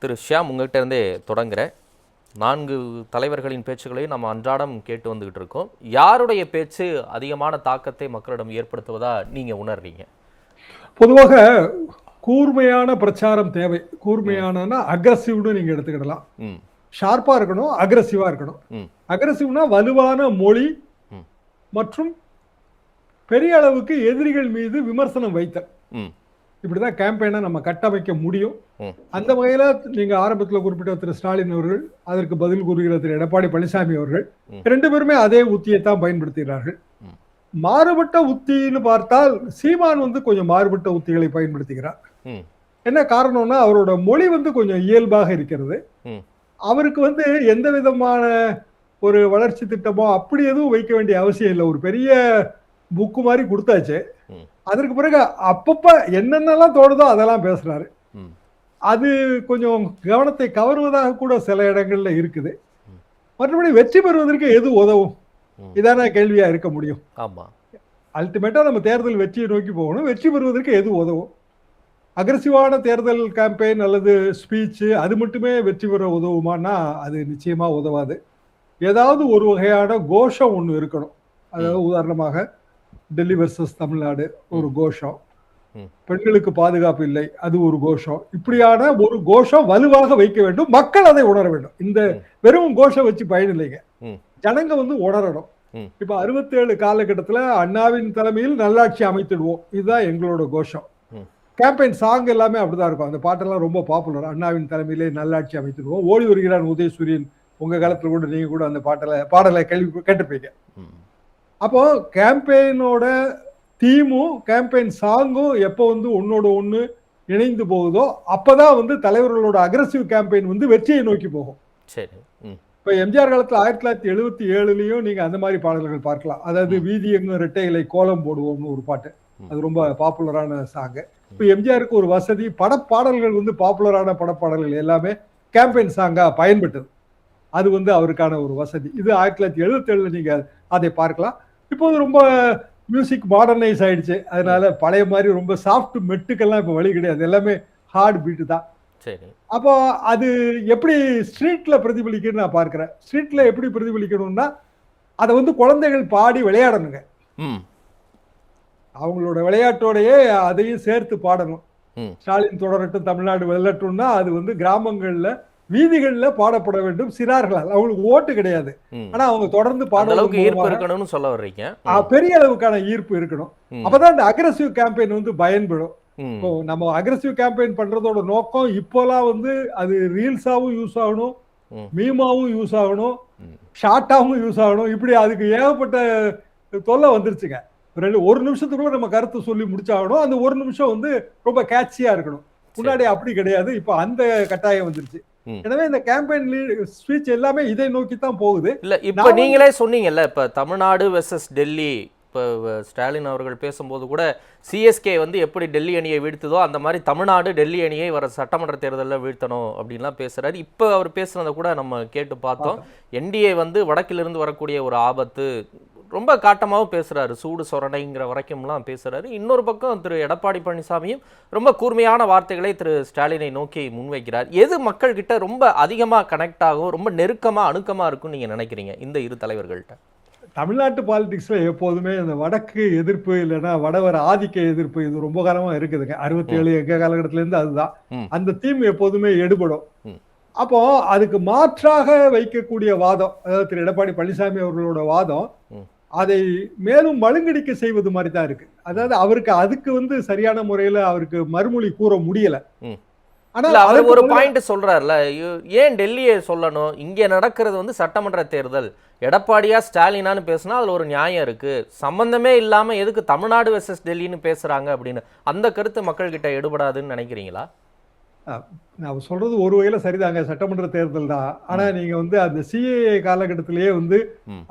திரு ஷியாம், உங்கள்கிட்ட இருந்தே தொடங்குறேன். 4 தலைவர்களின் பேச்சுக்களையும் நம்ம அன்றாடம் கேட்டு வந்துகிட்டு இருக்கோம். யாருடைய பேச்சு அதிகமான தாக்கத்தை மக்களிடம் ஏற்படுத்துவதா நீங்க உணர்றீங்க? பொதுவாக கூர்மையான பிரச்சாரம் தேவை. கூர்மையானனா அக்ரஸிவ்னு நீங்க எடுத்துக்கிடலாம். ஷார்ப்பா இருக்கணும், அக்ரஸிவா இருக்கணும். அக்ரஸிவ்னா வலுவான மொழி மற்றும் பெரிய அளவுக்கு எதிரிகள் மீது விமர்சனம் வைத்தல். இப்படிதான் கேம்பெயினை நம்ம கட்டமைக்க முடியும். அந்த வகையில நீங்க ஆரம்பத்தில் குறிப்பிட்ட திரு ஸ்டாலின் அவர்கள், அதற்கு பதில் கூறுகிற திரு எடப்பாடி பழனிசாமி அவர்கள் 2 பேருமே அதே உத்தியைத்தான் பயன்படுத்துகிறார்கள். மாறுபட்ட உத்தின்னு பார்த்தால் சீமான் கொஞ்சம் மாறுபட்ட உத்திகளை பயன்படுத்துகிறார். என்ன காரணம்னா அவரோட மொழி கொஞ்சம் இயல்பாக இருக்கிறது. அவருக்கு எந்த விதமான ஒரு வளர்ச்சி திட்டமோ அப்படி எதுவும் வைக்க வேண்டிய அவசியம் இல்லை. ஒரு பெரிய புக்கு மாதிரி கொடுத்தாச்சு. அதற்கு பிறகு அப்பப்ப என்னென்னலாம் தோணுதோ அதெல்லாம் பேசுறாரு. அது கொஞ்சம் கவனத்தை கவருவதாக கூட சில இடங்கள்ல இருக்குது. மற்றபடி வெற்றி பெறுவதற்கு எது உதவும்? இதான கேள்வியா இருக்க முடியும். ஆமா, அல்டிமேட்டா நம்ம தேர்தல் வெற்றியை நோக்கி போகணும். வெற்றி பெறுவதற்கு எது உதவும்? அக்ரெசிவான தேர்தல் கேம்பெயின் அல்லது ஸ்பீச் அது மட்டுமே வெற்றி பெற உதவுமானா அது நிச்சயமா உதவாது. ஏதாவது ஒரு வகையான கோஷம் ஒன்று இருக்கணும். அதாவது உதாரணமாக டெல்லி வெர்சஸ் தமிழ்நாடு ஒரு கோஷம், பெண்களுக்கு பாதுகாப்பு இல்லை அது ஒரு கோஷம். இப்படியான ஒரு கோஷம் வலுவாக வைக்க வேண்டும். மக்கள் அதை உணர வேண்டும். இந்த வெறும் கோஷம் வச்சு பயன் இல்லைங்க. ஜனங்க உணரணும். இப்ப 67 காலகட்டத்தில் அண்ணாவின் தலைமையில் நல்லாட்சி அமைத்திடுவோம், இதுதான் எங்களோட கோஷம். கேம்பெயின் சாங் எல்லாமே அப்படிதான் இருக்கும். அந்த பாட்டெல்லாம் ரொம்ப பாப்புலர். அண்ணாவின் தலைமையிலே நல்லாட்சி அமைத்திடுவோம், ஓடி வருகிறான் உதயசூரியன். உங்க காலத்துல கூட நீங்க கூட அந்த பாடலை கேட்டிருப்பீங்க. அப்போ கேம்பெயினோட தீமும் கேம்பெயின் சாங்கும் எப்போ ஒன்னோட ஒண்ணு இணைந்து போகுதோ அப்பதான் தலைவர்களோட அக்ரெசிவ் கேம்பெயின் வெற்றியை நோக்கி போகும். சரி. இப்ப எம்ஜிஆர் காலத்துல 1977லயும் நீங்க அந்த மாதிரி பாடல்கள் பார்க்கலாம். அதாவது வீதி எங்கும் இரட்டை இலை கோலம் போடுவோம்னு ஒரு பாட்டு, அது ரொம்ப பாப்புலரான சாங். இப்ப எம்ஜிஆருக்கு ஒரு வசதி, படப்பாடல்கள் பாப்புலரான படப்பாடல்கள் எல்லாமே கேம்பெயின் சாங்கா பயன்பட்டது. அது அவருக்கான ஒரு வசதி. இது 1977 நீங்க அதை பார்க்கலாம். இப்போது ரொம்ப மியூசிக் மாடர்னைஸ் ஆயிடுச்சு. அதனால பழைய மாதிரி ரொம்ப சாஃப்ட் மெட்டுக்கெல்லாம் இப்ப வழி கிடையாது. எல்லாமே ஹார்ட் பீட்டு தான். சரி. அப்போ அது எப்படி ஸ்ட்ரீட்ல பிரதிபலிக்குன்னு நான் பார்க்கிறேன். ஸ்ட்ரீட்ல எப்படி பிரதிபலிக்கணும்னா அதை குழந்தைகள் பாடி விளையாடணுங்க. அவங்களோட விளையாட்டோடையே அதையும் சேர்த்து பாடணும். ஸ்டாலின் தொடரட்டும் தமிழ்நாடு வெல்லட்டும்னா அது கிராமங்கள்ல வீதிகள்ல பாடப்பட வேண்டும் சிறார்களால். அவங்களுக்கு ஓட்டு கிடையாது, ஆனா அவங்க தொடர்ந்து பாடணும்னு சொல்ல வர்றீங்க. பெரிய அளவுக்கான ஈர்ப்பு இருக்கணும். அப்பதான் இந்த அக்ரெசிவ் கேம்பெயின் பயன்படும். இப்போ நம்ம அக்ரெசிவ் கேம்பெயின் பண்றதோட நோக்கம் இப்போலாம் அது ரீல்ஸாவும் யூஸ் ஆகணும், மீமாவும் யூஸ் ஆகணும், ஷார்ட்டாவும் யூஸ் ஆகணும். இப்படி அதுக்கு ஏகப்பட்ட தொல்லை வந்துருச்சுங்க. ஒரு நிமிஷத்துக்குள்ள நம்ம கருத்து சொல்லி முடிச்சாகணும். அந்த ஒரு நிமிஷம் ரொம்ப கேட்சியா இருக்கணும். முன்னாடி அப்படி கிடையாது. இப்ப அந்த கட்டாயம் வந்துருச்சு. எனவே இந்த கேம்பெயின் ஸ்பீச் எல்லாமே இதை நோக்கி தான் போகுது. இல்ல இப்ப நீங்களே சொன்னீங்கல்ல, இப்ப தமிழ்நாடு வெர்சஸ் டெல்லி. இப்போ ஸ்டாலின் அவர்கள் பேசும்போது கூட சிஎஸ்கே எப்படி டெல்லி அணியை வீழ்த்துதோ அந்த மாதிரி தமிழ்நாடு டெல்லி அணியை வர சட்டமன்ற தேர்தலில் வீழ்த்தணும் அப்படின்லாம் பேசுறாரு. இப்போ அவர் பேசுனதை கூட நம்ம கேட்டு பார்த்தோம். என்டிஏ வடக்கிலிருந்து வரக்கூடிய ஒரு ஆபத்து ரொம்ப காட்டமாகவும் பேசுறாரு, சூடு சொரணைங்கிற வரைக்கும்லாம் பேசுறாரு. இன்னொரு பக்கம் திரு எடப்பாடி பழனிசாமியும் ரொம்ப கூர்மையான வார்த்தைகளை திரு ஸ்டாலினை நோக்கி முன்வைக்கிறார். எது மக்கள் கிட்ட ரொம்ப அதிகமாக கனெக்ட் ஆகும், ரொம்ப நெருக்கமா அணுக்கமா இருக்கும்னு நீங்க நினைக்கிறீங்க இந்த இரு தலைவர்கள்ட்ட? தமிழ்நாட்டு பாலிடிக்ஸ்ல எப்போதுமே இந்த வடக்கு எதிர்ப்பு இல்லைன்னா வடவர் ஆதிக்க எதிர்ப்பு இது ரொம்ப காலமா இருக்குதுங்க. 67 எங்க காலகட்டத்துல இருந்து அதுதான் அந்த தீம் எப்போதுமே எடுபடும். அப்போ அதுக்கு மாற்றாக வைக்கக்கூடிய வாதம், அதாவது திரு எடப்பாடி பழனிசாமி அவர்களோட வாதம் அதை மேலும் மழுங்கடிக்க செய்வது மாதிரி தான் இருக்கு. அதாவது அவருக்கு அதுக்கு சரியான முறையில அவருக்கு மறுமொழி கூற முடியல. ஆனா அவர் ஒரு பாயிண்ட் சொல்றாருல, ஏன் டெல்லியை சொல்லணும், இங்க நடக்கிறது சட்டமன்ற தேர்தல், எடப்பாடியா ஸ்டாலினான்னு பேசினா அதுல ஒரு நியாயம் இருக்கு, சம்பந்தமே இல்லாம எதுக்கு தமிழ்நாடு வெர்சஸ் டெல்லின்னு பேசுறாங்க அப்படின்னு அந்த கருத்து மக்கள் கிட்ட எடுபடாதுன்னு நினைக்கிறீங்களா? நான் சொல்றது ஒரு வகையில சரிதாங்க, சட்டமன்ற தேர்தல் தான். ஆனா நீங்க அந்த சிஏஏ காலகட்டத்திலேயே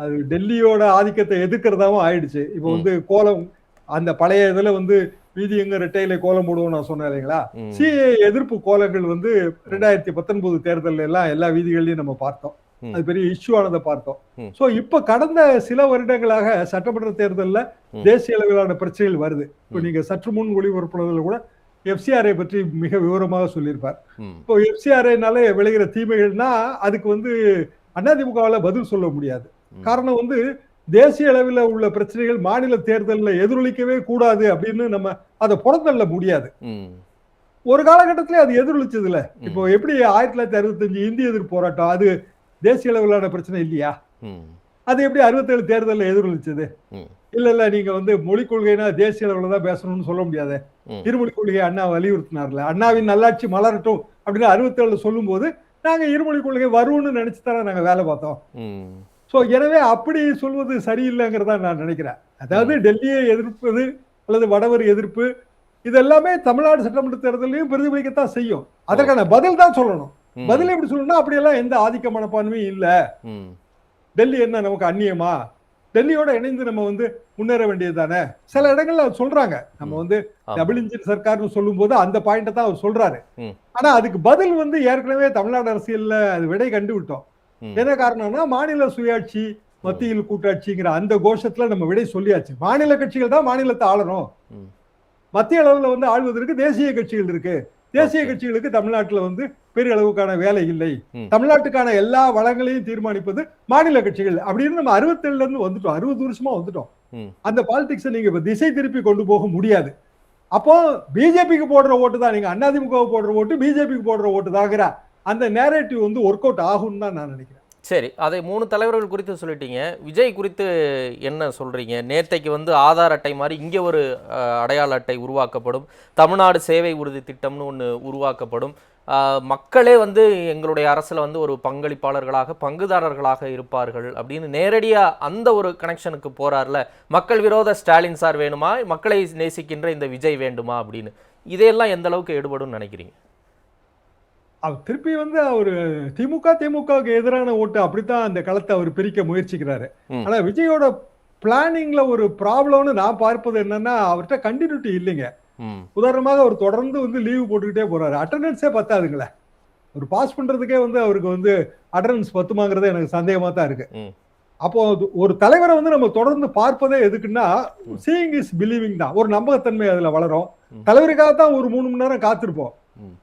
அது டெல்லியோட ஆதிக்கத்தை எதிர்க்கிறதாவும் ஆயிடுச்சு. இப்போ கோலம் அந்த பழைய இதுல வீதி எங்க ரெட்டையில கோலம் போடுவோம் நான் சொன்னேன் இல்லைங்களா. சிஏ எதிர்ப்பு கோலங்கள் 2019 தேர்தல் எல்லாம் எல்லா வீதிகள்லயும் நம்ம பார்த்தோம். அது பெரிய இஷ்யூ ஆனதை பார்த்தோம். சோ இப்ப கடந்த சில வருடங்களாக சட்டமன்ற தேர்தல்ல தேசிய அளவிலான பிரச்சனைகள் வருது. இப்போ நீங்க சற்று முன் ஒளிபரப்புனதுல கூட எஃப்சிஆர்ஐ பற்றி மிக விவரமாக சொல்லியிருப்பார். ம். இப்போ எஃப்சிஆர்ஐனால விளைகிற தீமைகள்னா அதுக்கு வந்து அதிமுகவால பதில் சொல்ல முடியாது. காரணம் வந்து தேசிய அளவில் உள்ள பிரச்சனைகள் மாநில தேர்தலில் எதிரொலிக்கவே கூடாது அப்படின்னு நம்ம அதை புறந்தள்ள முடியாது. ம். ஒரு காலகட்டத்திலே அது எதிரொலிச்சது இல்ல. இப்போ எப்படி 1965 இந்திய எதிர்ப்பு போராட்டம் அது தேசிய அளவிலான பிரச்சனை இல்லையா? ம். அது எப்படி 67 தேர்தலில் எதிரொலிச்சது? ம். இல்ல நீங்க வந்து மொழிக் கொள்கைனா தேசிய அளவில் தான் பேசணும்னு சொல்ல முடியாது. ம். இருமொழி கொள்கையை அண்ணா வலியுறுத்தினார்ல. அண்ணாவின் நல்லாட்சி மலரட்டும் அப்படின்னு 67 சொல்லும்போது நாங்க இருமொழி கொள்கை வரும்னு நினைச்சு தானே நாங்க வேலை பார்த்தோம். ம். சோ எனவே அப்படி சொல்வது சரியில்லைங்கிறதா நான் நினைக்கிறேன். அதாவது டெல்லியை எதிர்ப்பது அல்லது வடவர் எதிர்ப்பு இதெல்லாமே தமிழ்நாடு சட்டமன்ற தேர்தலையும் பிரதிபலிக்கத்தான் செய்யும். அதற்கான பதில் தான் சொல்லணும். ம். பதில் எப்படி சொல்லணும்னா அப்படியெல்லாம் எந்த ஆதிக்க மனப்பான்மையும் இல்ல. ம். டெல்லி என்ன நமக்கு அந்நியமா? டெல்லியோட இணைந்து நம்ம வந்து முன்னேற வேண்டியது தானே. சில இடங்கள்ல அவர் சொல்றாங்க. நம்ம வந்து ஆமா. டபுள் இன்ஜின் சர்க்கார்னு சொல்லும்போது அந்த பாயிண்ட தான் அவர் சொல்றாரு. ம். ஆனா அதுக்கு பதில் வந்து ஏற்கனவே தமிழ்நாடு அரசியல்ல அது விடை கண்டு விட்டோம். ம். என்ன காரணம்னா மாநில சுயாட்சி, மத்தியில் கூட்டாட்சிங்கிற அந்த கோஷத்துல நம்ம விடை சொல்லியாச்சு. மாநில கட்சிகள் தான் மாநிலத்தை ஆளணும். ம். மத்திய அளவுல வந்து ஆள்வதற்கு தேசிய கட்சிகள் இருக்கு. தேசிய Okay. கட்சிகளுக்கு தமிழ்நாட்டுல வந்து பெரிய அளவுக்கான வேலை இல்லை. ம். தமிழ்நாட்டுக்கான எல்லா வளங்களையும் தீர்மானிப்பது மாநில கட்சிகள் அப்படின்னு நம்ம 67ல இருந்து வந்துட்டோம். 60 வருஷமா வந்துட்டோம். ம். அந்த பாலிடிக்ஸை நீங்க இப்ப திசை திருப்பி கொண்டு போக முடியாது. அப்போ பிஜேபிக்கு போடுற ஓட்டு தான், நீங்க அதிமுக போடுற ஓட்டு பிஜேபிக்கு போடுற ஓட்டு தாங்கிற அந்த நேரேட்டிவ் வந்து ஒர்க் அவுட் ஆகும்னு தான் நான் நினைக்கிறேன். சரி, அதை 3 தலைவர்கள் குறித்து சொல்லிட்டீங்க. விஜய் குறித்து என்ன சொல்றீங்க? நேத்தைக்கு வந்து ஆதார் அட்டை மாதிரி இங்கே ஒரு அடையாள அட்டை உருவாக்கப்படும், தமிழ்நாடு சேவை உறுதி திட்டம்னு ஒன்று உருவாக்கப்படும், மக்களே வந்து எங்களுடைய அரசில் வந்து ஒரு பங்களிப்பாளர்களாக பங்குதாரர்களாக இருப்பார்கள் அப்படின்னு நேரடியாக அந்த ஒரு கனெக்ஷனுக்கு போறார்ல. மக்கள் விரோத ஸ்டாலின் சார் வேணுமா, மக்களை நேசிக்கின்ற இந்த விஜய் வேண்டுமா அப்படின்னு, இதையெல்லாம் எந்த அளவுக்கு எடுபடும் நினைக்கிறீங்க? அவர் திருப்பி வந்து அவரு திமுகவுக்கு எதிரான ஓட்டு அப்படித்தான் அந்த களத்தை அவர் பிரிக்க முயற்சிக்கிறாரு. ம். ஆனா விஜயோட பிளானிங்ல ஒரு ப்ராப்ளம்னு நான் பார்ப்பது என்னன்னா அவர்கிட்ட கண்டினியூட்டி இல்லைங்க. ம். உதாரணமாக அவர் தொடர்ந்து வந்து லீவு போட்டுக்கிட்டே போறாரு. அட்டெண்டன்ஸே பத்தாதுங்களே. ஒரு பாஸ் பண்றதுக்கே வந்து அவருக்கு வந்து அட்டெண்டன்ஸ் பத்துமாங்கிறது எனக்கு சந்தேகமா தான் இருக்கு. ம். அப்போ ஒரு தலைவரை வந்து நம்ம தொடர்ந்து பார்ப்பதே எதுக்குன்னா சீயிங் இஸ் பிலீவிங் தான். ஒரு நம்பகத்தன்மை அதுல வளரும். தலைவருக்காக தான் ஒரு 3 மணி நேரம் காத்திருப்போம்.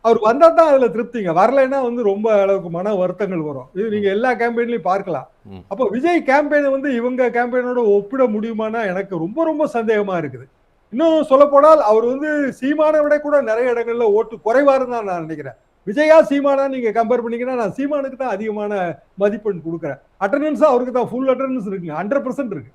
அவர் வந்தா தான் அதுல திருப்திங்க. வரலைன்னா வந்து ரொம்ப அளவுக்கு மன வருத்தங்கள் வரும். இது நீங்க எல்லா கேம்பெயின்லயும் பார்க்கலாம். அப்போ விஜய் கேம்பெயினை வந்து இவங்க கேம்பெயினோட ஒப்பிட முடியுமானா எனக்கு ரொம்ப ரொம்ப சந்தேகமா இருக்குது. இன்னும் சொல்ல போனால் அவர் வந்து சீமானை விட கூட நிறைய இடங்கள்ல ஓட்டு குறைவாருன்னு தான் நான் நினைக்கிறேன். விஜயா சீமானா நீங்க கம்பேர் பண்ணீங்கன்னா நான் சீமானுக்கு தான் அதிகமான மதிப்பெண் கொடுக்குறேன். அட்டெண்டன்ஸ் அவருக்கு தான் ஃபுல் அட்டெண்டன்ஸ் இருக்குங்க, 100% இருக்கு.